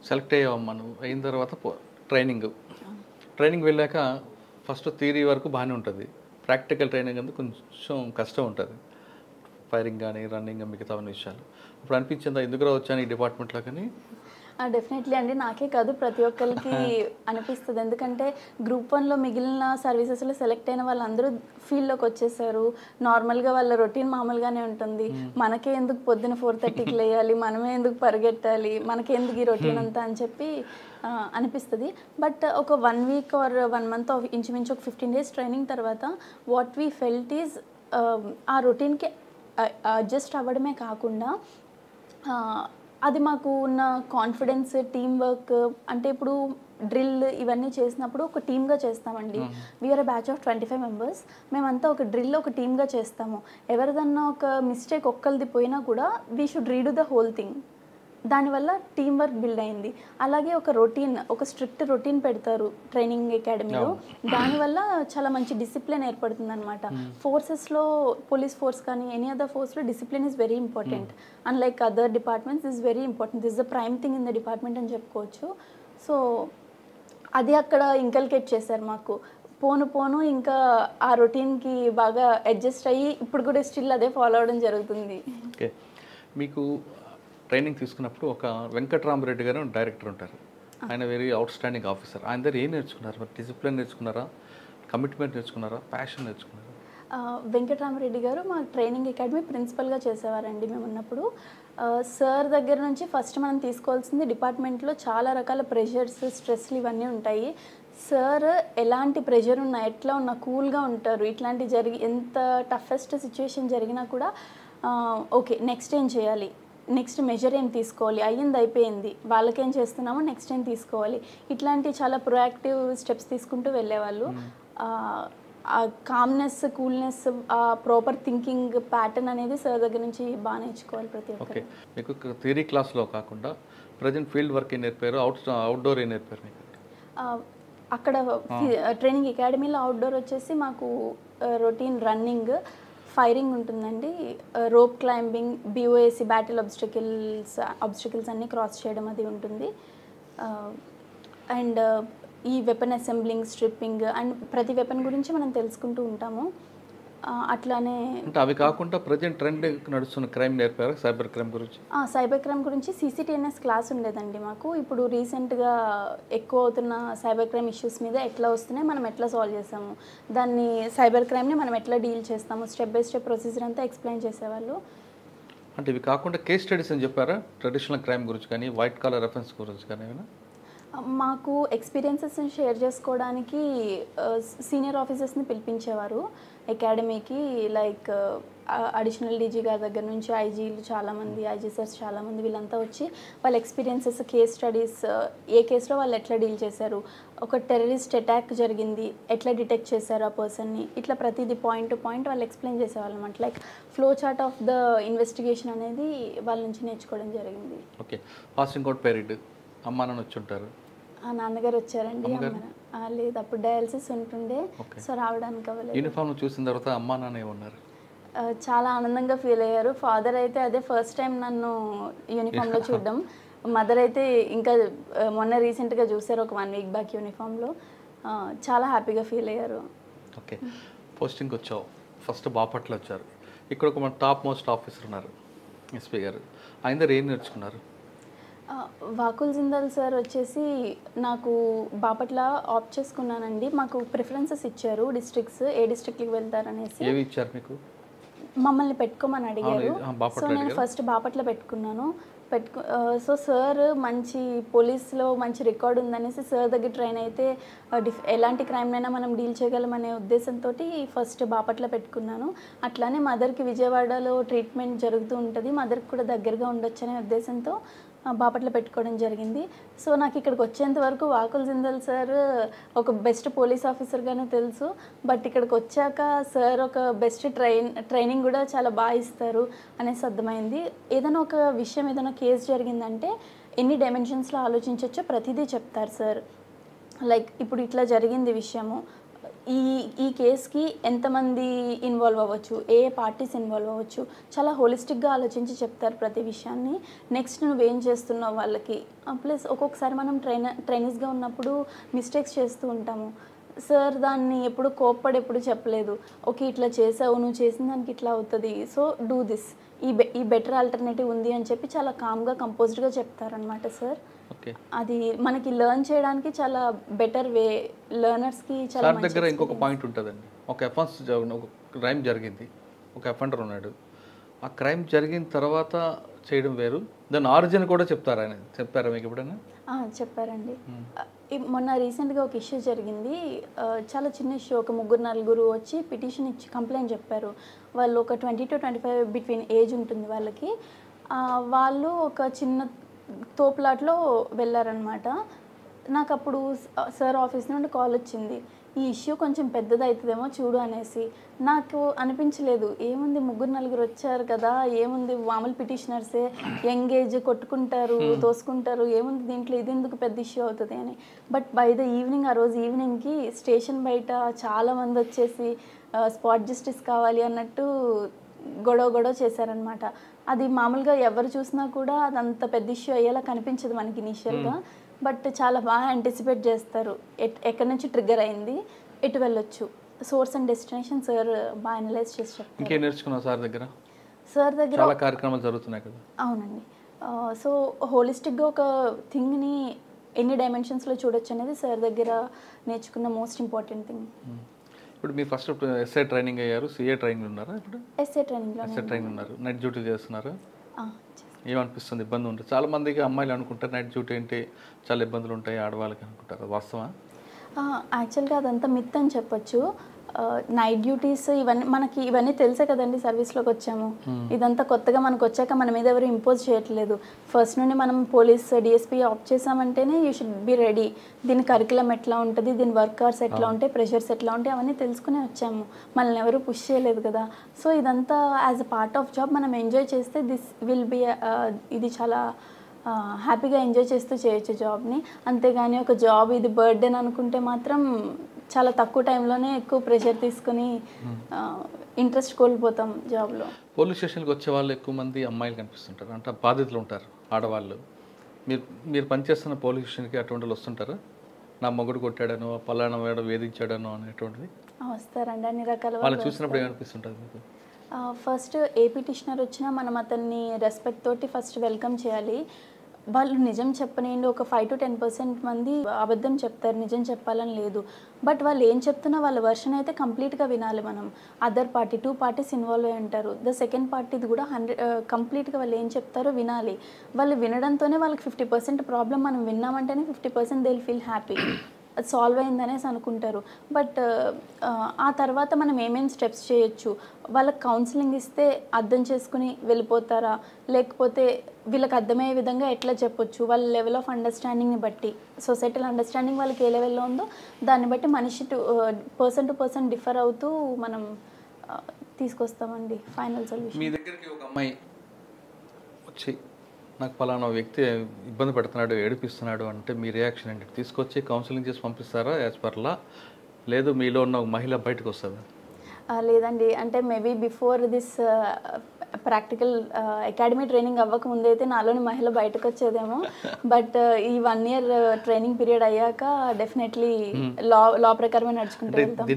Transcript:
Select అయ్యావమ్మా నువ్వు. అయిన తర్వాత ట్రైనింగ్ వెళ్ళాక ఫస్ట్ థియరీ వరకు బాగానే ఉంటుంది. ప్రాక్టికల్ ట్రైనింగ్ అంతా కొంచెం కష్టం ఉంటుంది. ఫైరింగ్ కానీ రన్నింగ్ మిగతా విషయాలు. ఇప్పుడు అనిపించిందా ఎందుకు వచ్చాను ఈ డిపార్ట్మెంట్లో కానీ? డెఫినెట్లీ అండి. నాకే కాదు ప్రతి ఒక్కరికి అనిపిస్తుంది. ఎందుకంటే గ్రూప్ 1లో మిగిలిన సర్వీసెస్లో సెలెక్ట్ అయిన వాళ్ళందరూ ఫీల్డ్లోకి వచ్చేసారు. నార్మల్గా వాళ్ళ రొటీన్ మామూలుగానే ఉంటుంది. మనకే ఎందుకు పొద్దున 4:30కి లేయాలి, మనమే ఎందుకు పరిగెట్టాలి, మనకే ఎందుకు ఈ రొటీన్ అంతా అని చెప్పి అనిపిస్తుంది. బట్ ఒక 1 వీక్ ఆర్ 1 మంత్ ఇంచుమించు ఒక 15 డేస్ ట్రైనింగ్ తర్వాత వాట్ వీ ఫెల్ట్ ఈజ్ ఆ రొటీన్కి అడ్జస్ట్ అవ్వడమే కాకుండా అది మాకు ఉన్న కాన్ఫిడెన్స్, టీమ్ వర్క్, అంటే ఇప్పుడు డ్రిల్ ఇవన్నీ చేసినప్పుడు ఒక టీమ్గా చేస్తామండి. We are a batch of 25 members. మేమంతా ఒక డ్రిల్ ఒక టీమ్గా చేస్తాము. ఎవరిదన్నా ఒక మిస్టేక్ ఒక్కరిది పోయినా కూడా we should redo the whole thing. దానివల్ల టీమ్ వర్క్ బిల్డ్ అయింది. అలాగే ఒక రొటీన్, ఒక స్ట్రిక్ట్ రొటీన్ పెడతారు ట్రైనింగ్ అకాడమీలో. దానివల్ల చాలా మంచి డిసిప్లిన్ ఏర్పడుతుంది అనమాట. ఫోర్సెస్లో పోలీస్ ఫోర్స్ కానీ ఎనీ అదర్ ఫోర్స్లో discipline is very important. Unlike other departments is very important. This the prime thing in the department అని చెప్పుకోవచ్చు. సో అది అక్కడ ఇంకల్కేట్ చేశారు మాకు. పోను ఇంకా ఆ రొటీన్కి బాగా అడ్జస్ట్ అయ్యి ఇప్పుడు కూడా స్టిల్ అదే ఫాలో అవడం జరుగుతుంది. ఓకే, మీకు ట్రైనింగ్ తీసుకున్నప్పుడు ఒక వెంకట్రామరెడ్డి గారు డైరెక్టర్ ఉంటారు. ఆయన వెరీ అవుట్ స్టాండింగ్ ఆఫీసర్. ఆయన దగ్గర ఏం నేర్చుకున్నారు? మరి డిసిప్లిన్ నేర్చుకున్నారా, కమిట్మెంట్ నేర్చుకున్నారా, ప్యాషన్ నేర్చుకున్నారా? వెంకట్రామరెడ్డి గారు మా ట్రైనింగ్ అకాడమీ ప్రిన్సిపల్గా చేసేవారండి మేము ఉన్నప్పుడు. సార్ దగ్గర నుంచి ఫస్ట్ మనం తీసుకోవాల్సింది, డిపార్ట్మెంట్లో చాలా రకాల ప్రెషర్స్, స్ట్రెస్లు ఇవన్నీ ఉంటాయి. సార్ ఎలాంటి ప్రెషర్ ఉన్నా, ఎట్లా ఉన్నా కూల్గా ఉంటారు. ఇట్లాంటి ఎంత టఫెస్ట్ సిచ్యువేషన్ జరిగినా కూడా ఓకే నెక్స్ట్ ఏం చేయాలి, నెక్స్ట్ మెజర్ ఏం తీసుకోవాలి, అయ్యింది అయిపోయింది, వాళ్ళకేం చేస్తున్నామో నెక్స్ట్ ఏం తీసుకోవాలి, ఇట్లాంటి చాలా ప్రొయాక్టివ్ స్టెప్స్ తీసుకుంటూ వెళ్ళేవాళ్ళు. ఆ కామ్నెస్, కూల్నెస్, ఆ ప్రాపర్ థింకింగ్ ప్యాటర్న్ అనేది సార్ దగ్గర నుంచి బాగా నేర్చుకోవాలి ప్రతి ఒక్కరు. ఓకే, మీకు థియరీ క్లాస్లో కాకుండా ప్రజెంట్ ఫీల్డ్ వర్క్ ఏం నేర్పారు, అవుట్డోర్ ఏం నేర్పారు మీకు? అక్కడ ట్రైనింగ్ అకాడమీలో అవుట్డోర్ వచ్చేసి మాకు రొటీన్ రన్నింగ్, ఫైరింగ్ ఉంటుందండి, rope climbing, BOAC battle obstacles అన్నీ క్రాస్ చేయడం అది ఉంటుంది. అండ్ ఈ వెపన్ అసెంబ్లింగ్, స్ట్రిప్పింగ్ అండ్ ప్రతి వెపన్ గురించి మనం తెలుసుకుంటూ ఉంటాము. అట్లానే అంటే అవి కాకుండా ప్రజెంట్ ట్రెండ్ నడుస్తున్న క్రైమ్ నేర్పారు, సైబర్ క్రైమ్ గురించి? సైబర్ క్రైమ్ గురించి CCTNS క్లాస్ ఉండేదండి మాకు. ఇప్పుడు రీసెంట్గా ఎక్కువ అవుతున్న సైబర్ క్రైమ్ ఇష్యూస్ మీద ఎట్లా వస్తున్నాయి, మనం ఎట్లా సాల్వ్ చేస్తాము, దాన్ని సైబర్ క్రైమ్ని మనం ఎట్లా డీల్ చేస్తాము, స్టెప్ బై స్టెప్ ప్రొసీజర్ అంతా ఎక్స్ప్లెయిన్ చేసేవాళ్ళు. అంటే ఇవి కాకుండా కేస్ స్టడీస్ అని చెప్పారా, ట్రెడిషనల్ క్రైమ్ గురించి కానీ, వైట్ కాలర్ రెఫరెన్స్ గురించి కానీ ఏమైనా? మాకు ఎక్స్పీరియన్సెస్ని షేర్ చేసుకోవడానికి సీనియర్ ఆఫీసర్స్ని పిలిపించేవారు అకాడమీకి. లైక్ అడిషనల్ DG గారి దగ్గర నుంచి ఐజీలు చాలామంది, ఐజీ సార్స్ చాలామంది, వీళ్ళంతా వచ్చి వాళ్ళ ఎక్స్పీరియన్సెస్, కేస్ స్టడీస్, ఏ కేసులో వాళ్ళు ఎట్లా డీల్ చేశారు, ఒక టెర్రరిస్ట్ అటాక్ జరిగింది ఎట్లా డిటెక్ట్ చేశారు ఆ పర్సన్ని, ఇట్లా ప్రతిదీ పాయింట్ టు పాయింట్ వాళ్ళు ఎక్స్ప్లెయిన్ చేసేవాళ్ళు అనమాట. Like flow chart of the investigation అనేది వాళ్ళ నుంచి నేర్చుకోవడం జరిగింది. ఓకే, పాసింగ్ అవుట్ పీరియడ్ అమ్మా నాన్న వచ్చి ఉంటారు? నాన్నగారు వచ్చారండి. లేదు, అప్పుడు డయాలసిస్ ఉంటుండే, సో రావడానికి అవ్వలేదు. యూనిఫామ్ చూసిన తర్వాత అమ్మా నాన్న ఏమన్నారు? చాలా ఆనందంగా ఫీల్ అయ్యారు. ఫాదర్ అయితే అదే ఫస్ట్ టైం నన్ను యూనిఫామ్లో చూడడం. మదర్ అయితే ఇంకా మొన్న రీసెంట్గా చూసారు, ఒక 1 వీక్ బ్యాక్ యూనిఫామ్లో. చాలా హ్యాపీగా ఫీల్ అయ్యారు. ఓకే, పోస్టింగ్కి వచ్చావు, ఫస్ట్ బాపట్ల వచ్చారు. ఇక్కడ ఒక మన టాప్ మోస్ట్ ఆఫీసర్ ఉన్నారు, SP గారు. ఆయన దగ్గర ఏం నేర్చుకున్నారు? వాకుల్ జిందాల్ సార్ వచ్చేసి నాకు బాపట్ల ఆప్ట్ చేసుకున్నానండి. మాకు ప్రిఫరెన్సెస్ ఇచ్చారు, డిస్ట్రిక్ట్స్ ఏ డిస్ట్రిక్ట్కి వెళ్తారనేసి. ఏవి ఇచ్చారు మీకు? మమ్మల్ని పెట్టుకోమని అడిగారు. సో నేను ఫస్ట్ బాపట్ల పెట్టుకున్నాను. సో సార్ మంచి పోలీస్లో మంచి రికార్డ్ ఉందనేసి సార్ దగ్గర ట్రైన్ అయితే ఎలాంటి క్రైమ్నైనా మనం డీల్ చేయగలమనే ఉద్దేశంతో ఫస్ట్ బాపట్ల పెట్టుకున్నాను. అట్లానే మదర్కి విజయవాడలో ట్రీట్మెంట్ జరుగుతూ ఉంటుంది, మదర్కి కూడా దగ్గరగా ఉండొచ్చు అనే ఉద్దేశంతో బాపట్ల పెట్టుకోవడం జరిగింది. సో నాకు ఇక్కడికి వచ్చేంత వరకు వాకుల్ జిందాల్ సార్ ఒక బెస్ట్ పోలీస్ ఆఫీసర్గానే తెలుసు. బట్ ఇక్కడికి వచ్చాక సార్ ఒక బెస్ట్ ట్రైనింగ్ కూడా చాలా బాగా ఇస్తారు అనేసి అర్థమైంది. ఏదైనా ఒక విషయం, ఏదైనా కేసు జరిగిందంటే ఎన్ని డైమెన్షన్స్లో ఆలోచించవచ్చో ప్రతిదీ చెప్తారు సార్. లైక్ ఇప్పుడు ఇట్లా జరిగింది విషయము, ఈ ఈ కేస్కి ఎంతమంది ఇన్వాల్వ్ అవ్వచ్చు, ఏ పార్టీస్ ఇన్వాల్వ్ అవ్వచ్చు, చాలా హోలిస్టిక్గా ఆలోచించి చెప్తారు ప్రతి విషయాన్ని. నెక్స్ట్ నువ్వేం చేస్తున్నావు వాళ్ళకి. ప్లస్ ఒక్కొక్కసారి మనం ట్రైనీస్గా ఉన్నప్పుడు మిస్టేక్స్ చేస్తూ ఉంటాము. సార్ దాన్ని ఎప్పుడు కోప్పడి ఎప్పుడు చెప్పలేదు. ఓకే ఇట్లా చేసావు, నువ్వు చేసిన దానికి ఇట్లా అవుతుంది, సో డూ దిస్, ఈ బెటర్ ఆల్టర్నేటివ్ ఉంది అని చెప్పి చాలా కామ్గా కంపోజ్డ్గా చెప్తారనమాట సార్. ఓకే. అది మనకి లెర్న్ చేయడానికి చాలా బెటర్ వే, లెర్నర్స్కి చాలా సార్ దగ్గర ఇంకొక పాయింట్ ఉంటుందండి. ఒక క్రైమ్ జరిగింది, ఒక అఫెండర్ ఉన్నాడు. ఆ క్రైమ్ జరిగిన తర్వాత చేయడం వేరు, దాని ఆరిజిన్ కూడా చెప్తారా ఆయన, చెప్పారా మీకు ఎప్పుడైనా? చెప్పారండి. మొన్న రీసెంట్గా ఒక ఇష్యూ జరిగింది. చాలా చిన్న ఇష్యూ. ఒక 3-4 వచ్చి పిటిషన్ ఇచ్చి కంప్లైంట్ చెప్పారు. వాళ్ళు ఒక 20 to 25 బిట్వీన్ ఏజ్ ఉంటుంది వాళ్ళకి. వాళ్ళు ఒక చిన్న తోపులాట్లో వెళ్ళారనమాట. నాకు అప్పుడు సార్ ఆఫీస్ నుండి కాల్ వచ్చింది, ఈ ఇష్యూ కొంచెం పెద్దది అవుతుందేమో చూడు అనేసి. నాకు అనిపించలేదు, ఏముంది 3-4 వచ్చారు కదా, ఏముంది మామూలు పిటిషనర్సే, యంగ్ ఏజ్, కొట్టుకుంటారు, తోసుకుంటారు, ఏముంది దీంట్లో, ఇది ఎందుకు పెద్ద ఇష్యూ అవుతుంది అని. బట్ బై ద ఈవినింగ్, ఆ రోజు ఈవినింగ్కి స్టేషన్ బయట చాలామంది వచ్చేసి స్పాట్ జస్టిస్ కావాలి అన్నట్టు గొడవ చేశారనమాట. అది మామూలుగా ఎవరు చూసినా కూడా అది అంత పెద్ద ఇష్యూ అయ్యేలా కనిపించదు మనకి ఇనీషియల్గా. బట్ చాలా బాగా యాంటిసిపేట్ చేస్తారు, ఎక్కడి నుంచి ట్రిగ్గర్ అయింది, ఎటు వెళ్ళొచ్చు, సోర్స్ అండ్ డెస్టినేషన్ సార్ బాగా అనలైజ్ చేసి చెప్తారు. ఇంకేం నేర్చుకున్నావు సార్ దగ్గర? సార్ దగ్గర చాలా కార్యక్రమాలు జరుగుతున్నాయి కదా. అవునండి. సో హోలిస్టిక్గా ఒక థింగ్ని ఎన్ని డైమెన్షన్స్లో చూడొచ్చు అనేది సార్ దగ్గర నేర్చుకున్న మోస్ట్ ఇంపార్టెంట్ థింగ్. ఇప్పుడు మీరు ఫస్ట్ ఎస్ఐ ట్రైనింగ్ అయ్యారు, సిఏ ట్రైనింగ్ ఉన్నారా? ఇప్పుడు ఎస్ఏ ట్రైనింగ్లో ఉన్నారు, నైట్ డ్యూటీ చేస్తున్నారు. ఏమనిపిస్తుంది, ఇబ్బంది ఉంటుంది? చాలా మందికి అమ్మాయిలు అనుకుంటారు నైట్ డ్యూటీ ఏంటి, చాలా ఇబ్బందులు ఉంటాయి ఆడవాళ్ళకి అనుకుంటారు, వాస్తవా? యాక్చువల్గా అదంతా మిత్ అని చెప్పొచ్చు. నైట్ డ్యూటీస్ ఇవన్నీ తెలుసే కదండి, సర్వీస్లోకి వచ్చాము. ఇదంతా కొత్తగా మనకు వచ్చాక మన మీద ఎవరు ఇంపోజ్ చేయట్లేదు. ఫస్ట్ నుండి మనం పోలీస్ డిఎస్పీ ఆప్ట్ చేసామంటేనే యూ షుడ్ బి రెడీ. దీని కరికులం ఎట్లా ఉంటుంది, దీని వర్క్ అవర్స్ ఎట్లా ఉంటాయి, ప్రెషర్స్ ఎట్లా ఉంటాయి, అవన్నీ తెలుసుకునే వచ్చాము. మనల్ని ఎవరు పుష్ చేయలేదు కదా. సో ఇదంతా as a part of job మనం ఎంజాయ్ చేస్తే దిస్ విల్ బి, ఇది చాలా హ్యాపీగా ఎంజాయ్ చేస్తూ చేయొచ్చు జాబ్ని. అంతేగాని ఒక జాబ్ ఇది బర్త్డేని అనుకుంటే మాత్రం చాలా తక్కువ టైంలోనే ఎక్కువ ప్రెషర్ తీసుకుని ఇంట్రెస్ట్ కోల్పోతాం జాబ్లో. పోలీస్ స్టేషన్కి వచ్చే వాళ్ళు ఎక్కువ మంది అమ్మాయిలు కనిపిస్తుంటారు, అంటే బాధితులు ఉంటారు ఆడవాళ్ళు. మీరు పనిచేస్తున్న పోలీస్ స్టేషన్కి అటువంటి వాళ్ళు వస్తుంటారా? నా మొగుడు కొట్టాడనో, పలానా వేడ వేధించాడనో అనేటువంటిది వస్తారండి. అన్ని రకాల వాళ్ళు చూసినప్పుడు ఏమనిపిస్తుంటుంది మీకు? ఫస్ట్ ఏ పిటిషనర్ వచ్చినా మనం అతన్ని రెస్పెక్ట్ తోటి ఫస్ట్ వెల్కమ్ చేయాలి. వాళ్ళు నిజం చెప్పనివ్వండి, ఒక 5 to 10% మంది అబద్ధం చెప్తారు, నిజం చెప్పాలని లేదు. బట్ వాళ్ళు ఏం చెప్తున్నా వాళ్ళ వర్షన్ అయితే కంప్లీట్గా వినాలి మనం. అదర్ పార్టీ 2 parties ఇన్వాల్వ్ అయి ఉంటారు. ద సెకండ్ పార్టీది కూడా కంప్లీట్గా వాళ్ళు ఏం చెప్తారో వినాలి. వాళ్ళు వినడంతోనే వాళ్ళకి 50% ప్రాబ్లం మనం విన్నామంటేనే 50% దే విల్ ఫీల్ హ్యాపీ, అది సాల్వ్ అయిందనేసి అనుకుంటారు. బట్ ఆ తర్వాత మనం ఏమేమి స్టెప్స్ చేయొచ్చు, వాళ్ళకి కౌన్సిలింగ్ ఇస్తే అర్థం చేసుకుని వెళ్ళిపోతారా, లేకపోతే వీళ్ళకి అర్థమయ్యే విధంగా ఎట్లా చెప్పొచ్చు, వాళ్ళ లెవెల్ ఆఫ్ అండర్స్టాండింగ్ని బట్టి, సొసైటల్ అండర్స్టాండింగ్ వాళ్ళకి ఏ లెవెల్లో ఉందో దాన్ని బట్టి మనిషి పర్సన్ టు పర్సన్ డిఫర్ అవుతూ మనం తీసుకొస్తామండి ఫైనల్ సొల్యూషన్. మీ దగ్గరికి ఒక అమ్మాయి వచ్చి నాకు పలానా వ్యక్తి ఇబ్బంది పెడుతున్నాడు, ఏడిపిస్తున్నాడు అంటే మీ రియాక్షన్ ఏంటి? తీసుకొచ్చి కౌన్సిలింగ్ చేసి పంపిస్తారా యాజ్ పర్లా, లేదు మీలో ఉన్న ఒక మహిళ బయటకు వస్తుందా? లేదండి, అంటే maybe before this practical academy training అవ్వక ముందు అయితే నాలోని మహిళ బయటకు వచ్చేదేమో. బట్ ఈ 1 year ట్రైనింగ్ పీరియడ్ అయ్యాక డెఫినెట్లీ లా ప్రకారమే నడుచుకుంటూ వెళ్తాం.